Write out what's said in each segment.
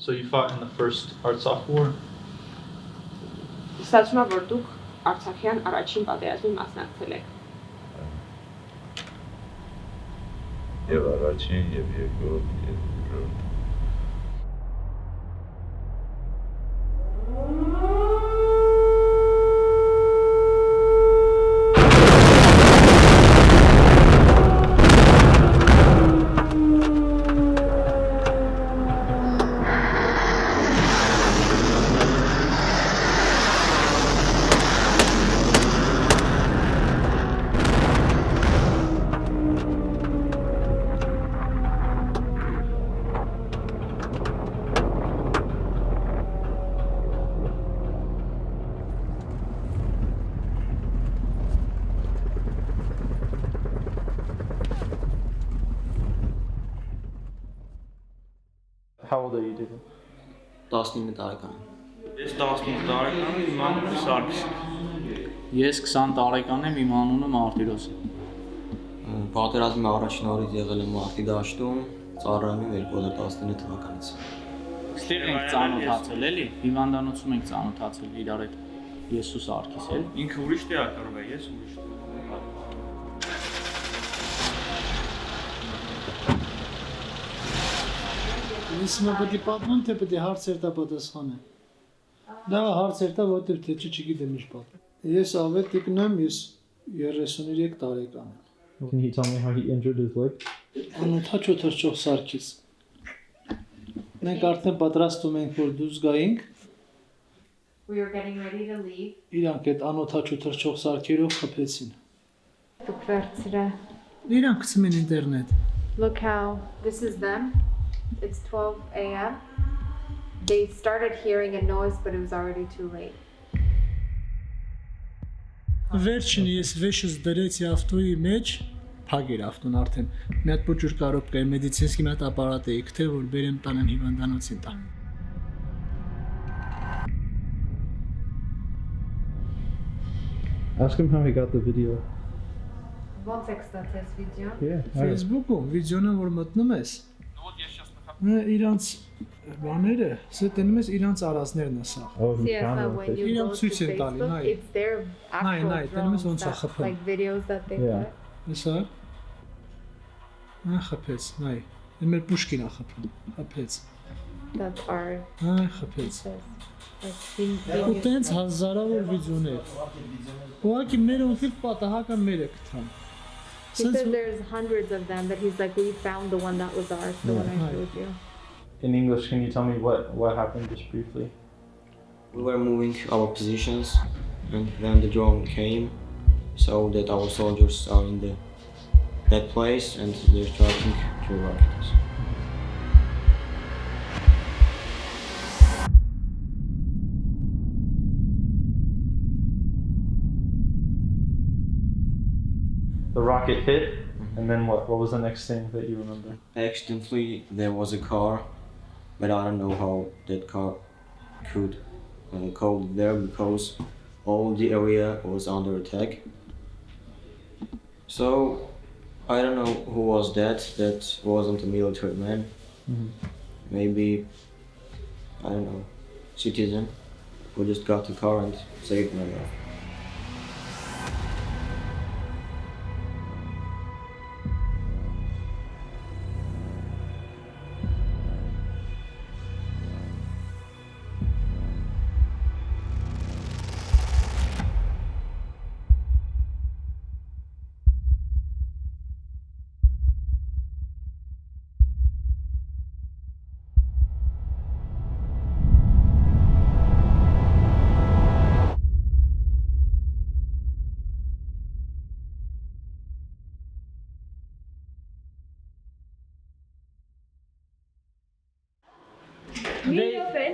So you fought in the first Artsakh War? Ստացվում է, որ դուք Արցախյան առաջին պատերազմին մասնակցել եք։ Եվ առաջին, եւ երկրորդ, եւ երրորդ։ How old are you, David? 19 տարեկան։ Ես 15 տարեկան եմ, իմ անունը Սարգիս է։ Ես 20 տարեկան եմ, իմ անունը Մարտիրոս է։ Պատերազմի առաջին օրից եղել եմ մարտի դաշտում, ծառայում եմ 2019 թվականից։ Ստեղ ենք ծանոթացել էլի, հիվանդանոցում ենք ծանոթացել իրար հետ։ Ես ու Սարգիս էլ։ Ինքը ուրիշ տեղ կռվել է, ես ուրիշ տեղ։ Ես հիմա պետք է պատմեմ, թե պետք է հարցեր տա պատասխանը։ Դա հարցեր տա, որտեղ թե չգիտեմ ինչ պատմեմ։ Ես ավետիկն եմ, ես 33 տարեկան եմ։ Can you tell me how he injured his leg? Անօթաչո թռչող Սարգիս։ Մենք արդեն պատրաստում ենք, որ դուրս գայինք։ We are getting ready to leave. Իրանք այդ անօթաչո թռչող սարքերով խփեցին։ Դուք վերցրե։ Իրանք գցում են ինտերնետ։ Look how this is them. It's 12 a.m. They started hearing a noise, but it was already too late. Վերջին ես վեշս դրեցի ավտոյի մեջ, փագեր ավտոն արդեն։ Մի հատ փոճուր կարոպկա է մեդիցինսկի մի հատ ապարատ է իքթե, որ բերեմ տանեմ հիվանդանոցին տան։ Ask him how he got the video. Ոնց եք ստացել վիդեոն։ Yeah. Facebook-ում վիդեոնը որ մտնում ես։ Իրանց բաները, սա տենում ես իրանց արածներն է սա։ Oh, he See, found but it. when you Իրան go to ցույց են տալի, Facebook, նայ։ it's their actual Նայ, տենում ես drones ոնց է that, խփում։ like videos that they Yeah. put. Հեսա։ Խփեց, նայ։ Մեր Պուշկին է խփում։ Խփեց։ That are Խփեց։ like Ու տենց հազարավոր վիդեոներ։ Ուղղակի մեր ոնքիլ պատահական մեր է գտան։ He said there's hundreds of them, but he's like, we found the one that was ours, the one I showed you. In English, can you tell me what happened just briefly? We were moving our positions, and then the drone came, so that our soldiers are in that place, and they're starting to rocket us. The rocket hit, and then what? What was the next thing that you remember? Accidentally, there was a car, but I don't know how that car could go there because all the area was under attack. So I don't know who was that. That wasn't a military man. Maybe I don't know, citizen who just got the car and saved my life.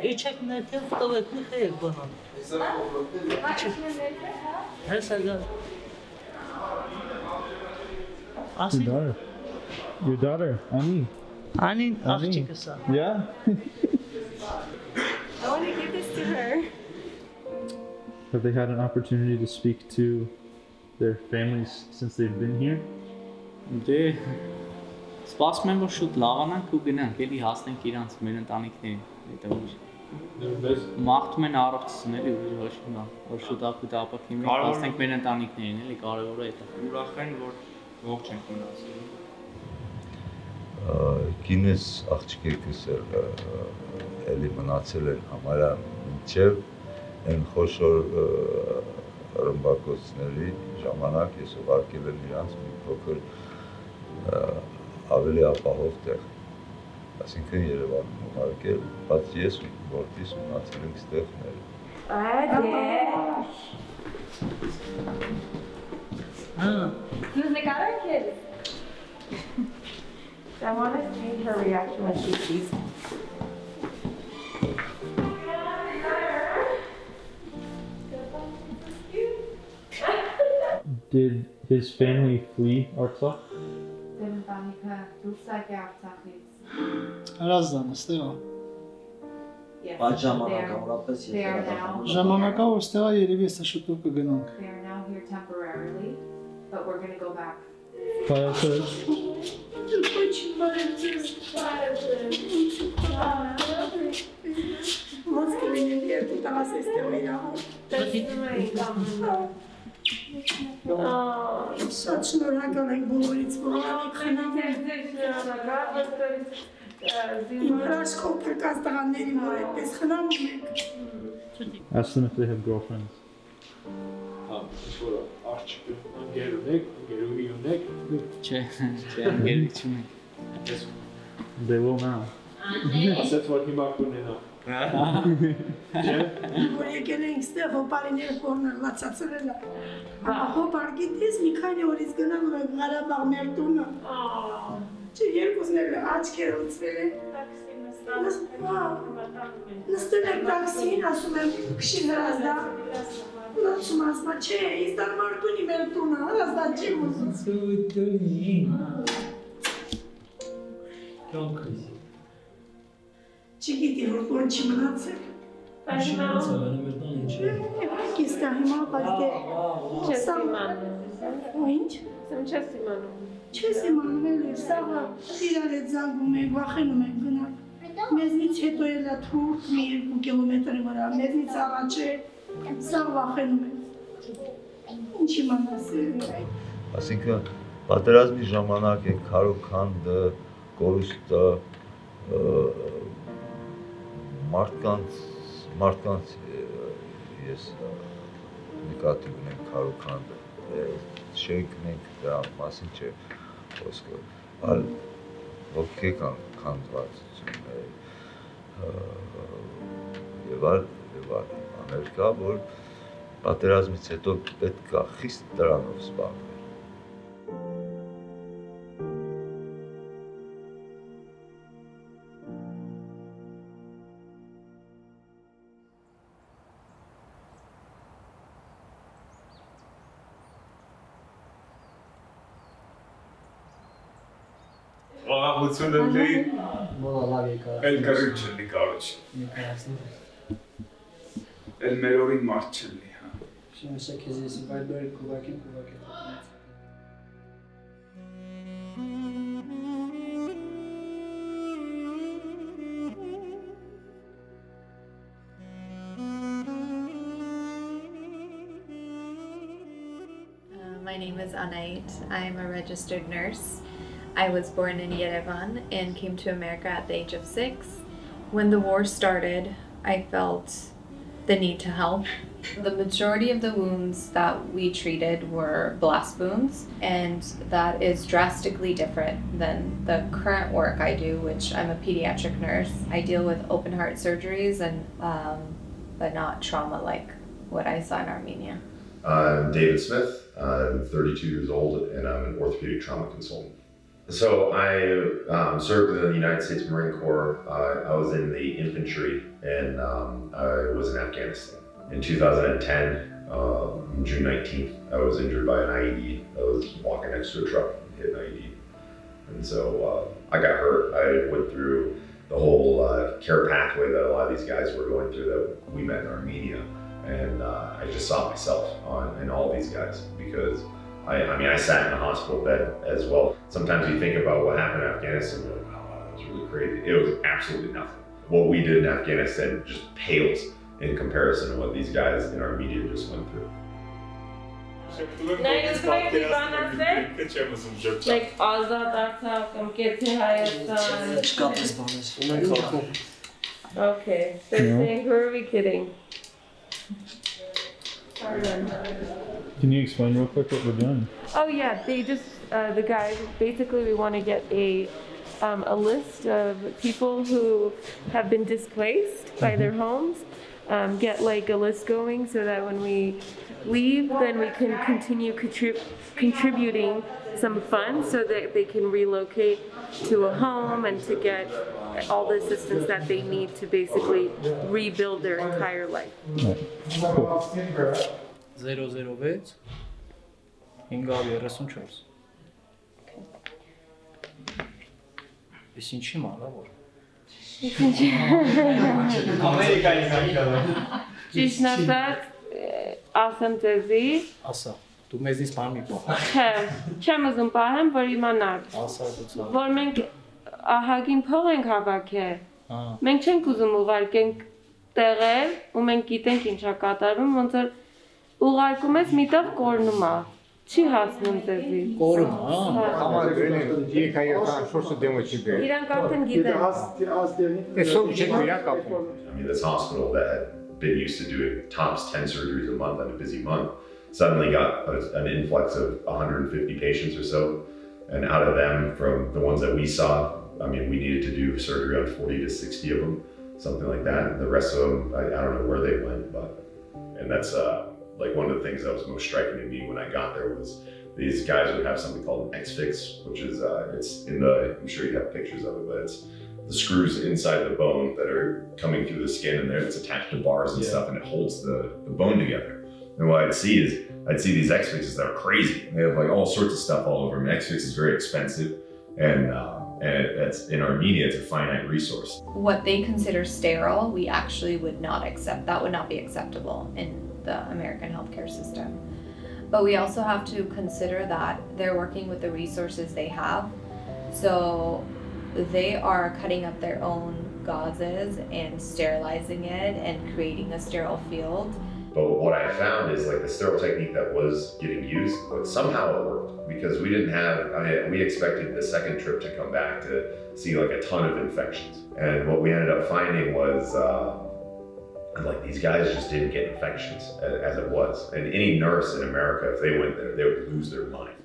İçek netel tavuklu hayır bana. Her sene. Your daughter. Your daughter, Ani. Anin akçıkısa. Yeah. I want to give this to her. Have they had an opportunity to speak to their families since they've been here? Դե սպասում եմ որ շուտ լավանանք ու գնանք, էլի հասնենք իրանց մեր ընտանիքներին։ Մաղթում են առողջություն էլի ուրիշ ոչ մի բան, որ շուտապուտ ապակի մենք հասնենք մեր ընտանիքներին էլի, կարևորը է դա։ Ուրախ են, որ ողջ ենք մնացել։ Կինս աղջիկս էլի մնացել են համարյա մինչև են խոշոր ռմբակոծների ժամանակ ես ուղարկել եմ իրանց մի փոքր ավելի ապահով տեղ, այսինքն Երևանում ուղարկել, բայց ես որպես մնացել ենք ստեղ մեր։ Who's the other kid? I want to see her reaction when she sees him. Did his family flee Artsakh? Հրազդանը ստեղա։ Բայց ժամանակավորապես They are now. Ժամանակավոր ստեղա երևի էսա շուտով կգնանք։ They are now here temporarily, but we're gonna go back. Շատ շնորհակալ ենք բոլորից, որ իմ հրաշքով փրկած տղաներին, որ այդպես խնամում եք։ Ask them if they have girlfriends. Չէ, ընկերիկ չունենք։ They will now. Որ եկել ենք ստեղ հոպարիներ կորնել, լացացրել է։ Հոպար գիտես, մի քանի օրից գնալու ենք Ղարաբաղ մեր տունը։ Չէ, երկուսն էլ աչքեր ուծվել են։ Նստել եք տաքսին, ասում եմ, քշի հրազդա։ Լացում ասма, չէ, ես դար մարդունի մեր տունը, հրազդա չի ուզում։ Չգիտի, որ կոն չի մնացել։ Կիստա հիմա, բայց դե… Չես իմանում։ Ինչ? Չես իմանում։ Չես իմանում է, սաղը իրար հետ զանգում եք, վախենում եք գնալ։ Մեզնից հետո էլա թուրք մի 2 կիլոմետրի վրա, մեզնից առաջ է, սաղ վախենում եք։ Ինչ իմանաս է։ Այսինքն պատերազմի ժամանակ է քարոքանդը, կորուստը, մարդկանց ես նկատի ունեմ քարոքանդը, շենքն ենք դրա մասին չէ խոսքը, այլ ոգեկանքանդվածություն է եւ այլ Ամերիկա, որ պատերազմից հետո պետք է խիստ դրանով զբաղվել։ Աղաղությունը լի էլ կրիչ չլի կարոչ։ Էլ մեր օրին մարդ չլի, հա։ Շանսա քեզ ես վայբեր կուվակի My name is Anait. I am a registered nurse. I was born in Yerevan and came to America at the age of 6. When the war started, I felt the need to help. The majority of the wounds that we treated were blast wounds, and that is drastically different than the current work I do, which I'm a pediatric nurse. I deal with open heart surgeries and but not trauma like what I saw in Armenia. I'm David Smith. I'm 32 years old and I'm an orthopedic trauma consultant. So I served in the United States Marine Corps. I was in the infantry and I was in Afghanistan. In 2010, June 19th, I was injured by an IED. I was walking next to a truck and hit an IED. And so I got hurt. I went through the whole care pathway that a lot of these guys were going through that we met in Armenia. And I just saw myself in all these guys because I sat in a hospital bed as well. Sometimes you think about what happened in Afghanistan, and you're like, oh, wow, that was really crazy. It was absolutely nothing. what we did in Afghanistan just pales in comparison to what these guys in Armenia just went through. Like Azad Artsakh, Kete Hayastan. Okay, they're saying, who are we kidding? Can you explain real quick what we're doing? Oh yeah, they just the guys. Basically, we want to get a list of people who have been displaced by their homes. Get like a list going so that when we leave, then we can continue contributing some funds so that they can relocate to a home and to get all the assistance that they need to basically rebuild their entire life. Cool. 006 534 Իսկ ինչի մանա որ Ճիշտ ասած, ասեմ ձեզի, ասա դու մեզնից բան մի փոխ չեմ ուզում պահեմ, որ իմանար, ասա դու որ մենք ահագին փող ենք հավաքել, մենք չենք ուզում ուղարկենք տեղեր ու մենք գիտենք ինչա կատարվում, ոնց որ ուղարկում ես միտեղ կորնում է, չի հասնում ձեզի։ Կորում, Իրանք արդեն գիտեն։ I mean, this hospital that had been used to doing tops 10 surgeries a month on a busy month suddenly got an influx of 150 patients or so. And out of them, from the ones that we saw, I mean, we needed to do surgery on 40 to 60 of them, something like that. And the rest of them, I don't know where they went, and that's like one of the things that was most striking to me when I got there was these guys would have something called an X-fix, which is, it's in I'm sure you have pictures of it, but it's the screws inside the bone that are coming through the skin and there it's attached to bars and stuff and it holds the bone together. And what I'd see these X-fixes that are crazy. They have like all sorts of stuff all over them. X-fix is very expensive and it's, in Armenia, it's a finite resource. What they consider sterile, we actually would not accept. That would not be acceptable in the American healthcare system. But we also have to consider that they're working with the resources they have. So they are cutting up their own gauzes and sterilizing it and creating a sterile field. But what I found is like the sterile technique that was getting used, but somehow it worked because we didn't have, we expected the second trip to come back to see like a ton of infections. And what we ended up finding was like these guys just didn't get infections as it was. And any nurse in America, if they went there, they would lose their mind.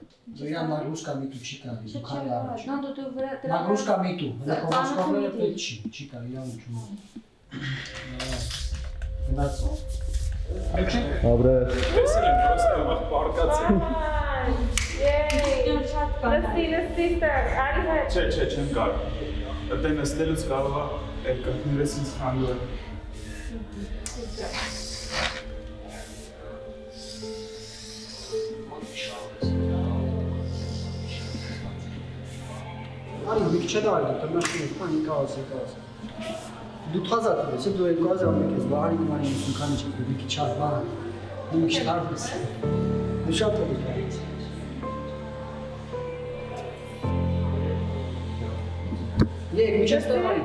Dobre. Չէ, չեմ կարող։ Դա նստելուց կարող է այդ կողմերից ինձ խանգարել։ Ani bir şey daha var. Tamam şimdi hani kaos. Du tazat mesela du el gaza mı kez bahari mı hani sun kan çekiyor bir çat var. Bu iş tartış. Dışarı tabii. Ye bir şey daha var.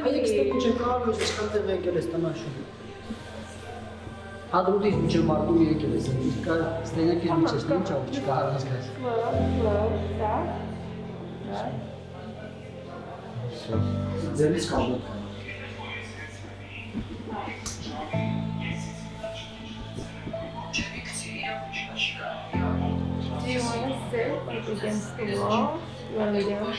Ay işte bu çekar ve çıkartı ve geles tamam şimdi. Adım değil bir şey var bu yere geles. Çıkar istenen ki bir şey çabuk çıkar az gaz. Zeliz kaldı. Do you want to sit like against the wall? You want to lay down?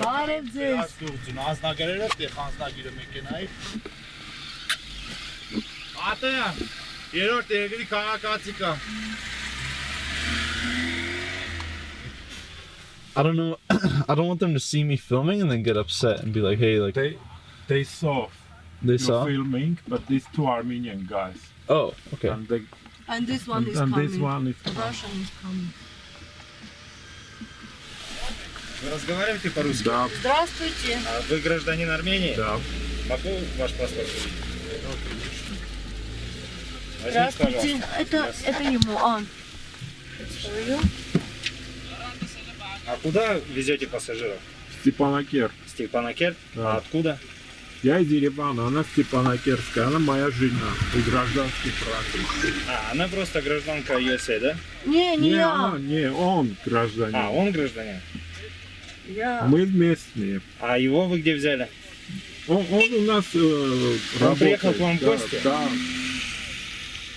Բարև ձեզ։ Անձնագրերը տեղ անձնագիրը մեքենայի։ Ատեն, երրորդ երկրի քաղաքացի կա։ I don't know. I don't want them to see me filming and then get upset and be like, "Hey, like They saw they you saw." filming, but these two Armenian guys. Oh, okay. And they And this one is and coming. this one is Russian is coming. Вы разговариваете по-русски? Да. Здравствуйте. А вы гражданин Армении? Да. Могу ваш паспорт увидеть? Здравствуйте. Это ему. А куда везете пассажиров? Степанакерт. Степанакерт? Да. А откуда? Я из Еревана, она Степанакертская, она моя жена и гражданский брак. А, она просто гражданка USA, да? Не она, не, он гражданин. А, он гражданин? Мы вместе. А его вы где взяли? Он у нас Он работает. приехал к вам в Да, гости? Да.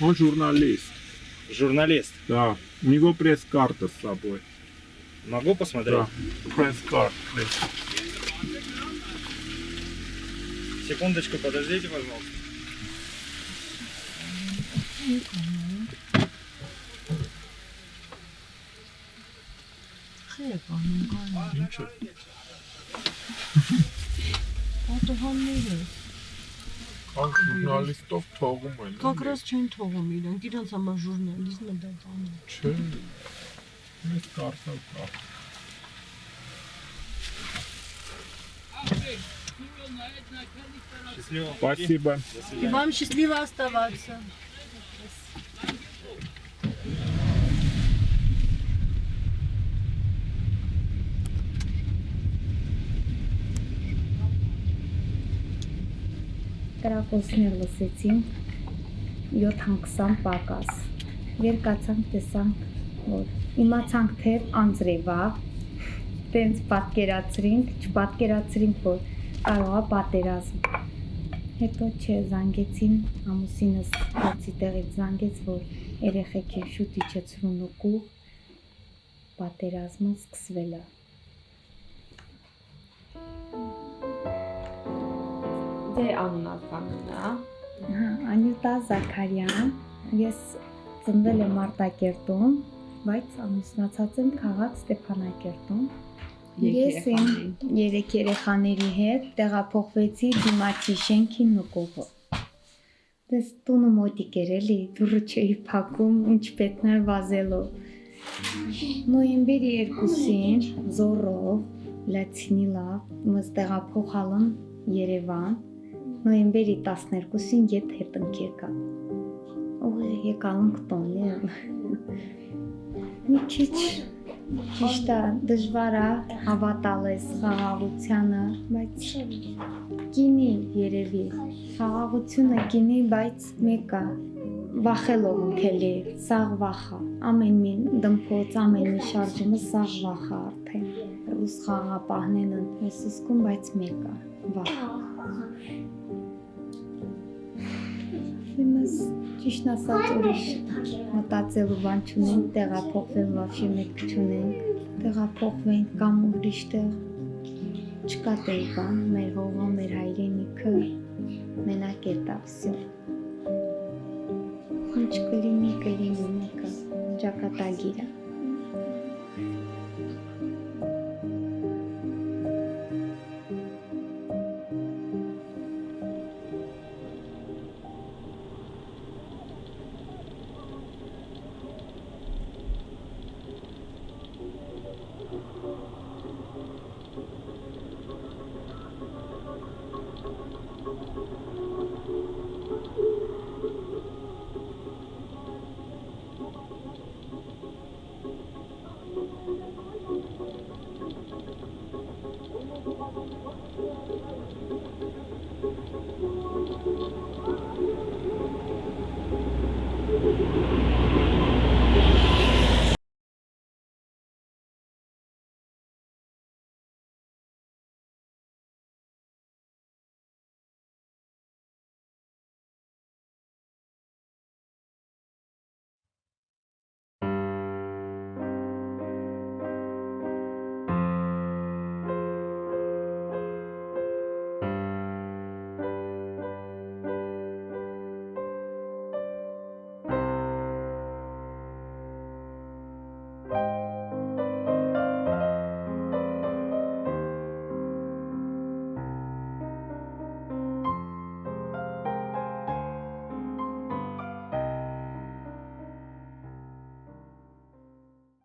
Он журналист. Журналист? Да. У него пресс-карта с собой. Могу посмотреть? Да. Пресс-карта. Секундочку, подождите, пожалуйста. Ничего. Как журналистов թողում են։ Как раз չեն թողում իրանք, իրանց համար ժուրնալիզմը դա բան է։ Չէ։ Մեծ կարտալ կա։ Счастливо. Спасибо. И вам счастливо оставаться. Կրակոցներ լսեցինք 7-20 պակաս, վեր կացանք տեսանք, որ իմացանք թե անձրև է, տենց պատկերացրինք, չպատկերացրինք, որ կարողա պատերազմ։ Հետո չէ, զանգեցին, ամուսինս հացի տեղից զանգեց, որ երեխեք են շուտ իջեցրուն ու կուղ, պատերազմը սկսվել է։ Դե անունականն է։ Անյուտա Զաքարյան, ես ծնվել եմ Արտակերտում, բայց ամուսնացած եմ քաղաք Ստեփանակերտում։ Ես իմ 3 երեխաների հետ տեղափոխվեցի դիմացի շենքին նկողը։ Դες տունը մոտիկ էր էլի, դուռը չէի փակում, ինչ պետք էր վազելով։ Նոյեմբերի 2-ին զորով լացինի լավ, մս տեղափոխալն Երևան, նոյեմբերի 12-ին ետ հետընք եկա։ Ուղղ եկալնք տոնի։ Մի քիչ ճիշտ է, դժվար է հավատալ այս խաղաղությանը, բայց գինի երևի, խաղաղությունը գինի, բայց մեկը վախելով ընկելի, սաղ վախա, ամեն մի դմփոց, ամեն մի շարժումը սաղ վախա արդեն, ուս խաղապահնեն ես իսկում, բայց մեկը վախ։ Իմս ճիշտ ասած ուրիշ մտածելու բան չունենք, տեղափոխվել վավշի մետք չունենք, տեղափոխվենք կամ ուրիշ տեղ չկա տեղ բան, մեր հողը, մեր հայրենիքը մենակ է տա, վսյո։ Ինչ կլինի մեկը ճակատագիր է։